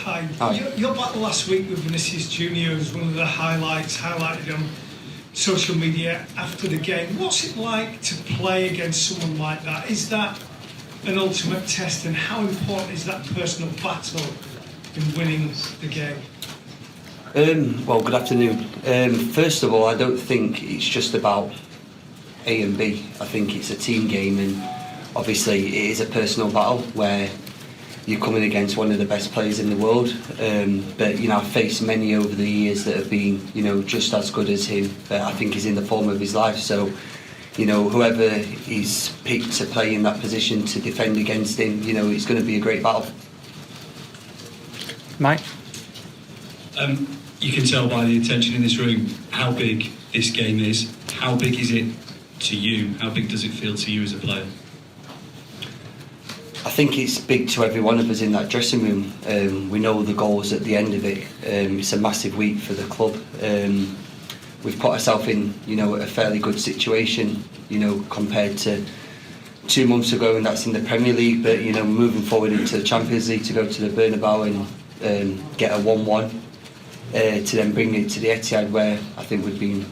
Hi. Hi. Your battle last week with Vinícius Júnior was one of the highlights highlighted on social media after the game. What's it like to play against someone like that? Is that an ultimate test, and how important is that personal battle in winning the game? Well, good afternoon. First of all, I don't think it's just about A and B. I think it's a team game, and obviously it is a personal battle where you're coming against one of the best players in the world. But I've faced many over the years that have been, just as good as him. I think he's in the form of his life. So, whoever is picked to play in that position to defend against him, it's going to be a great battle. Mike? You can tell by the attention in this room how big this game is. How big is it to you? How big does it feel to you as a player? I think it's big to every one of us in that dressing room. We know the goals at the end of it. It's a massive week for the club. We've put ourselves in, a fairly good situation, compared to 2 months ago, and that's in the Premier League. But moving forward into the Champions League, to go to the Bernabeu and get a 1-1, to then bring it to the Etihad, where I think we've been,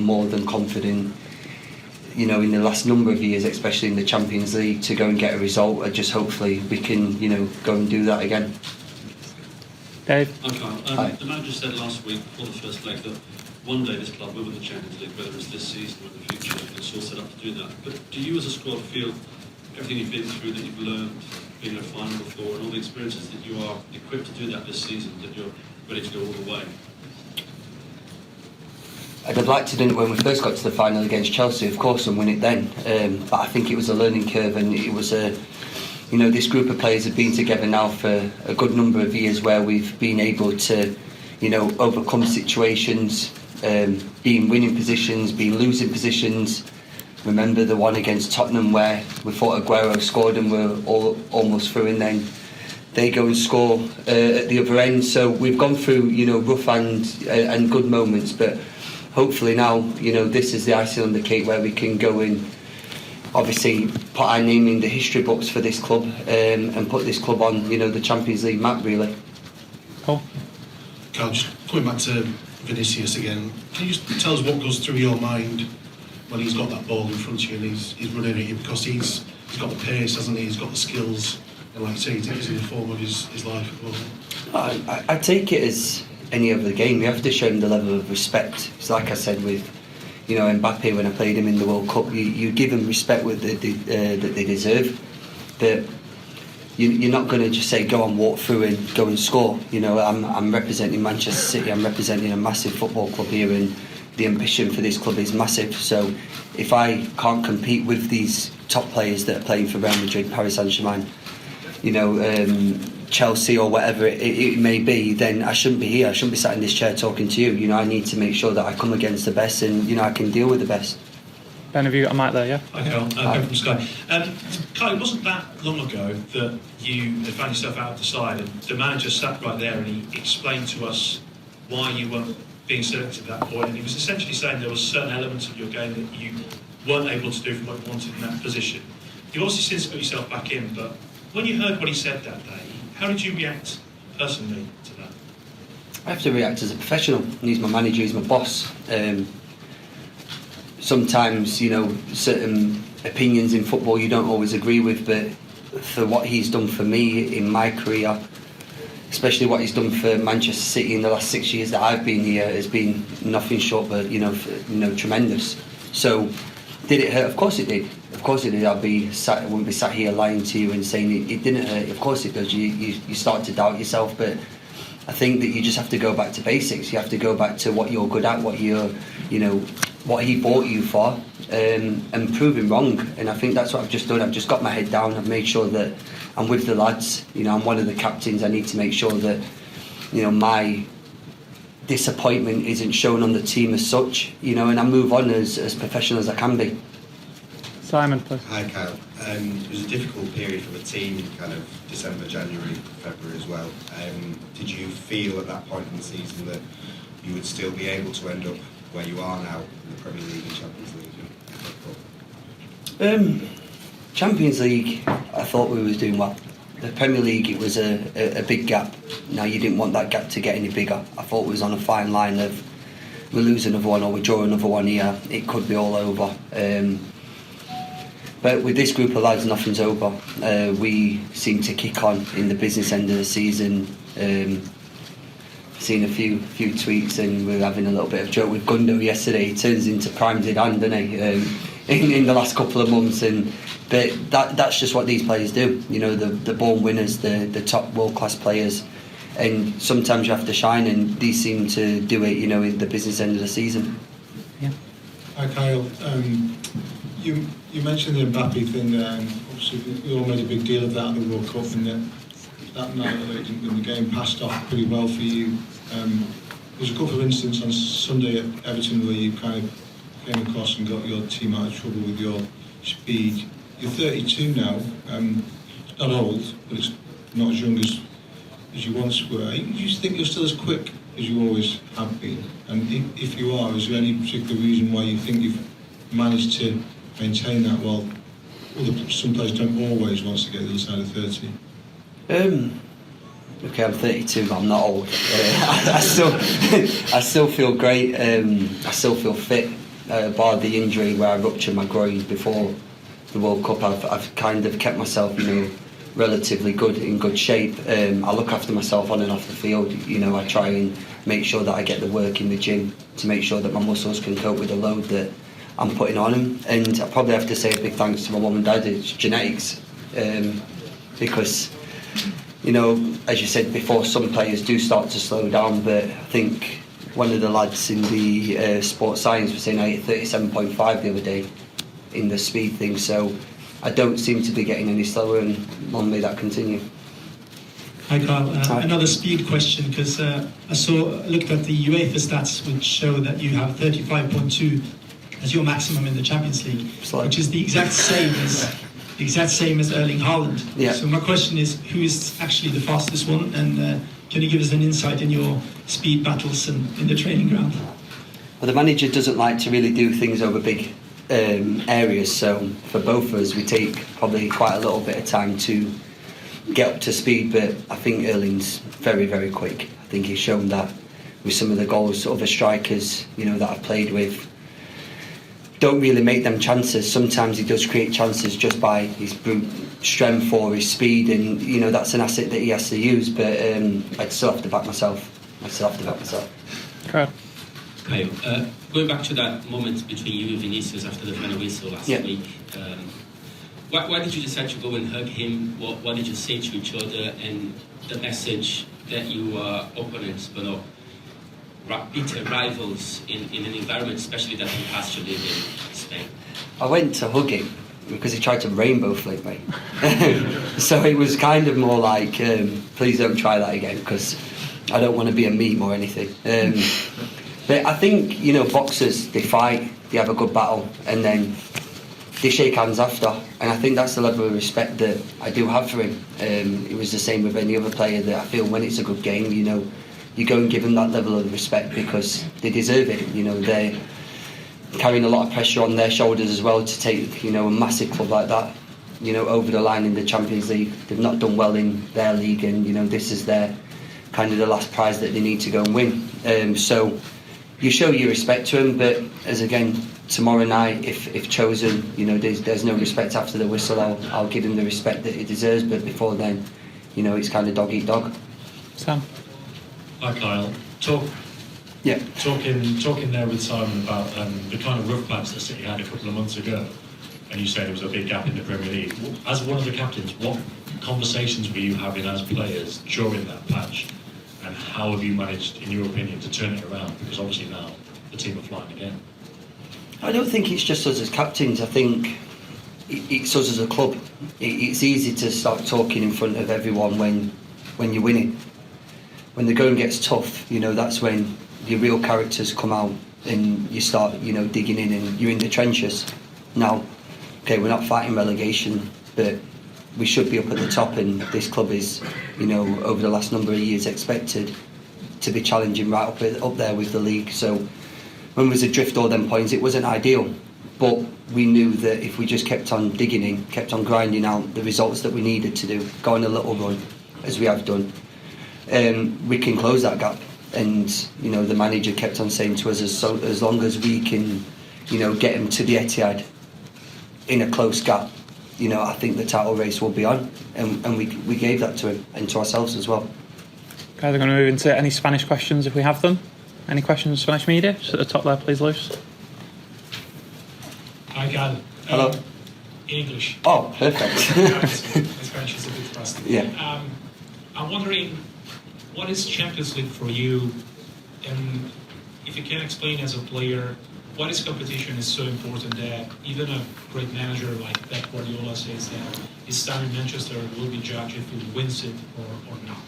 more than confident. In the last number of years, especially in the Champions League, to go and get a result. Just hopefully we can, go and do that again. Dave? Okay. The manager said last week before the first leg that one day this club will win the Champions League, whether it's this season or in the future, it's all set up to do that. But do you as a squad feel everything you've been through, that you've learned, being in a final before, and all the experiences, that you are equipped to do that this season, that you're ready to go all the way? I'd have liked to do it when we first got to the final against Chelsea, of course, and win it then. But I think it was a learning curve, and it was this group of players have been together now for a good number of years, where we've been able to, overcome situations, be in winning positions, be in losing positions. Remember the one against Tottenham where we thought Aguero scored and we're almost through, and then they go and score at the other end. So we've gone through, rough and good moments, but hopefully now, this is the icing on the cake where we can go and obviously put our name in the history books for this club, and put this club on, the Champions League map, really. Paul? Carl, just coming back to Vinícius again, can you just tell us what goes through your mind when he's got that ball in front of you and he's running at you? Because he's got the pace, hasn't he? He's got the skills, and like I say, he's in the form of his life as well. I take it as any other game. You have to show him the level of respect. It's like I said with, Mbappe when I played him in the World Cup. You give him respect that they deserve. But you're not going to just say go and walk through and go and score. I'm representing Manchester City. I'm representing a massive football club here, and the ambition for this club is massive. So if I can't compete with these top players that are playing for Real Madrid, Paris Saint-Germain, Chelsea or whatever it may be, then I shouldn't be here. I shouldn't be sat in this chair talking to you. I need to make sure that I come against the best, and I can deal with the best. Ben, have you got a mic there, yeah? Hi, Carl. Ben from Sky. Carl, it wasn't that long ago that you had found yourself out of the side, and the manager sat right there and he explained to us why you weren't being selected at that point, and he was essentially saying there were certain elements of your game that you weren't able to do from what you wanted in that position. You've obviously since got yourself back in, but when you heard what he said that day, how did you react personally to that? I have to react as a professional. He's my manager, he's my boss. Sometimes, certain opinions in football you don't always agree with, but for what he's done for me in my career, especially what he's done for Manchester City in the last 6 years that I've been here, has been nothing short but tremendous. So did it hurt? Of course it did. Of course it did. I wouldn't be sat here lying to you and saying it didn't hurt. Of course it does. You start to doubt yourself, but I think that you just have to go back to basics. You have to go back to what you're good at, what what he bought you for, and prove him wrong. And I think that's what I've just done. I've just got my head down. I've made sure that I'm with the lads. I'm one of the captains. I need to make sure that my disappointment isn't shown on the team as such. And I move on as professional as I can be. Simon, please. Hi, Kyle. It was a difficult period for the team, kind of December, January, February as well. Did you feel at that point in the season that you would still be able to end up where you are now in the Premier League and Champions League? Champions League, I thought we was doing well. the Premier League, it was a big gap. Now, you didn't want that gap to get any bigger. I thought it was on a fine line of we lose another one or we draw another one here, it could be all over. But with this group of lads, nothing's over. We seem to kick on in the business end of the season. Seen a few tweets, and we were having a little bit of joke with Gundo yesterday. He turns into Prime Zidane, doesn't he? In the last couple of months, but that's just what these players do. You know, the born winners, the top world class players, and sometimes you have to shine, and these seem to do it. You know, in the business end of the season. Yeah. Hi Kyle, you mentioned the Mbappe thing there, and obviously we all made a big deal of that at the World Cup, and that night when the game passed off pretty well for you. There's a couple of incidents on Sunday at Everton where you kind of came across and got your team out of trouble with your speed. You're 32 now, it's not old, but it's not as young as you once were. Do you think you're still as quick as you always have been? And if you are, is there any particular reason why you think you've managed to maintain that while some players don't always want to get to the other side of 30? Okay, I'm 32, but I'm not old. I still feel great. I still feel fit. Bar the injury where I ruptured my groin before the World Cup, I've kind of kept myself, you know, relatively in good shape. I look after myself on and off the field. You know, I try and make sure that I get the work in the gym to make sure that my muscles can cope with the load that I'm putting on them. And I probably have to say a big thanks to my mum and dad. It's genetics, because, you know, as you said before, some players do start to slow down, but I think one of the lads in the sports science was saying I hit 37.5 the other day in the speed thing, so I don't seem to be getting any slower, and long may that continue. Hi Carl, Hi. Another speed question, because I looked at the UEFA stats which show that you have 35.2 as your maximum in the Champions League, which is the exact same as Erling Haaland. Yeah. So my question is, who is actually the fastest one, and can you give us an insight in your speed battles and in the training ground? Well, the manager doesn't like to really do things over big areas, so for both of us we take probably quite a little bit of time to get up to speed, but I think Erling's very, very quick. I think he's shown that with some of the goals. Other strikers, you know, that I've played with don't really make them chances. Sometimes he does create chances just by his brute strength or his speed, and you know, that's an asset that he has to use, but I'd still have to back myself. Kyle. Kyle, going back to that moment between you and Vinícius after the final whistle last week, why did you decide to go and hug him? What did you say to each other, and the message that you are opponents but not bitter rivals in an environment, especially that he has to live in Spain? I went to hug him because he tried to rainbow flick me. So it was kind of more like, please don't try that again, because I don't want to be a meme or anything. But I think, you know, boxers, they fight, they have a good battle, and then they shake hands after. And I think that's the level of respect that I do have for him. It was the same with any other player, that I feel when it's a good game, you know, you go and give them that level of respect because they deserve it. You know, they're carrying a lot of pressure on their shoulders as well to take, you know, a massive club like that, you know, over the line in the Champions League. They've not done well in their league, and you know, this is their kind of the last prize that they need to go and win. So you show your respect to him, but as again tomorrow night, if chosen, you know, there's no respect after the whistle. I'll give him the respect that he deserves, but before then, you know, it's kind of dog eat dog. Sam. Hi Kyle. Talking there with Simon about the kind of rough patch that City had a couple of months ago, and you said there was a big gap in the Premier League. As one of the captains, what conversations were you having as players during that patch, and how have you managed, in your opinion, to turn it around? Because obviously now the team are flying again. I don't think it's just us as captains. I think it's us as a club. It's easy to start talking in front of everyone when you're winning. When the going gets tough, you know, that's when your real characters come out and you start, you know, digging in, and you're in the trenches. Now, okay, we're not fighting relegation, but we should be up at the top, and this club is, you know, over the last number of years expected to be challenging right up there with the league. So when we was adrift all them points, it wasn't ideal, but we knew that if we just kept on digging in, kept on grinding out the results that we needed to do, go on a little run, as we have done, we can close that gap. And you know, the manager kept on saying to us, as long as we can, you know, get him to the Etihad in a close gap, you know, I think the title race will be on, and we gave that to him and to ourselves as well. Guys, I'm going to move into any Spanish questions if we have them. Any questions, Spanish media? Just at the top there, please, Luis. Hi, Gal. Hello. In English. Oh, perfect. Spanish is a bit rusty. Yeah. I'm wondering, what is Champions League for you? And if you can explain as a player, why this competition is so important that even a great manager like Pep Guardiola says that his time in Manchester will be judged if he wins it or not?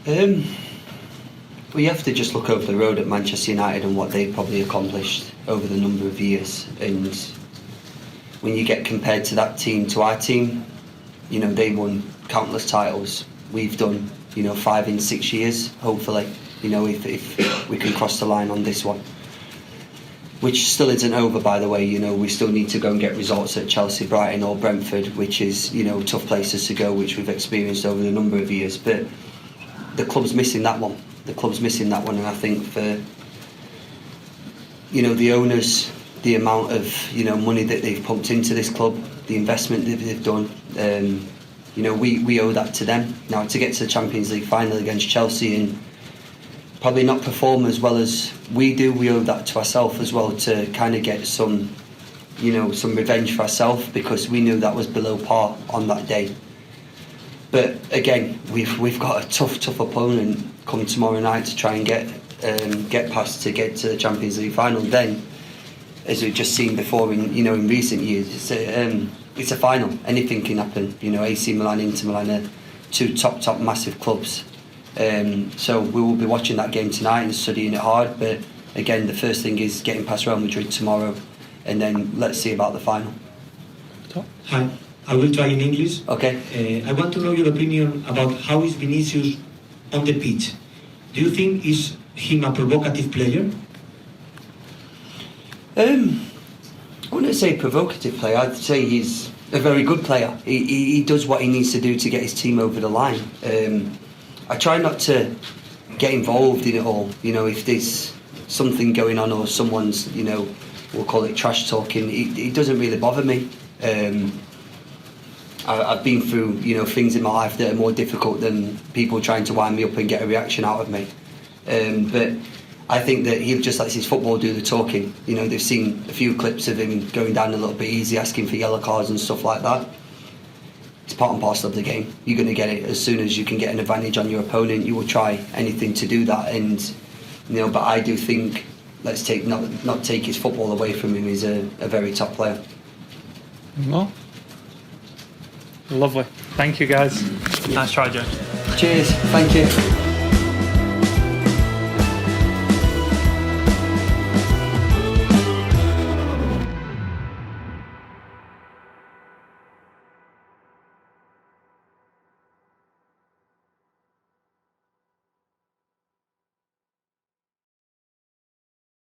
Well, you have to just look over the road at Manchester United and what they've probably accomplished over the number of years. And when you get compared to that team, to our team, you know, they won countless titles. We've done, you know, 5 in 6 years, hopefully, you know, if we can cross the line on this one. Which still isn't over, by the way. You know, we still need to go and get results at Chelsea, Brighton or Brentford, which is, you know, tough places to go, which we've experienced over the number of years. But the club's missing that one. The club's missing that one, and I think for, you know, the owners, the amount of, you know, money that they've pumped into this club, the investment that they've done, you know, we owe that to them. Now, to get to the Champions League final against Chelsea and probably not perform as well as we do, we owe that to ourselves as well, to kind of get some, you know, some revenge for ourselves, because we knew that was below par on that day. But again, we've got a tough opponent come tomorrow night to try and get past to get to the Champions League final. Then, as we've just seen before in recent years, it's a final. Anything can happen. You know, AC Milan, Inter Milan are two top massive clubs. So we will be watching that game tonight and studying it hard. But again, the first thing is getting past Real Madrid tomorrow, and then let's see about the final. Hi, I will try in English. Okay. I want to know your opinion about how is Vinícius on the pitch. Do you think is him a provocative player? I wouldn't say provocative player. I'd say he's a very good player. He does what he needs to do to get his team over the line. I try not to get involved in it all. You know, if there's something going on or someone's, you know, we'll call it trash talking, it doesn't really bother me. I've been through, you know, things in my life that are more difficult than people trying to wind me up and get a reaction out of me. But I think that he just lets his football do the talking. You know, they've seen a few clips of him going down a little bit easy, asking for yellow cards and stuff like that. It's part and parcel of the game. You're going to get it as soon as you can get an advantage on your opponent. You will try anything to do that, and you know. But I do think let's not take his football away from him. He's a very top player. Well, lovely. Thank you, guys. Nice try, Joe. Cheers. Thank you.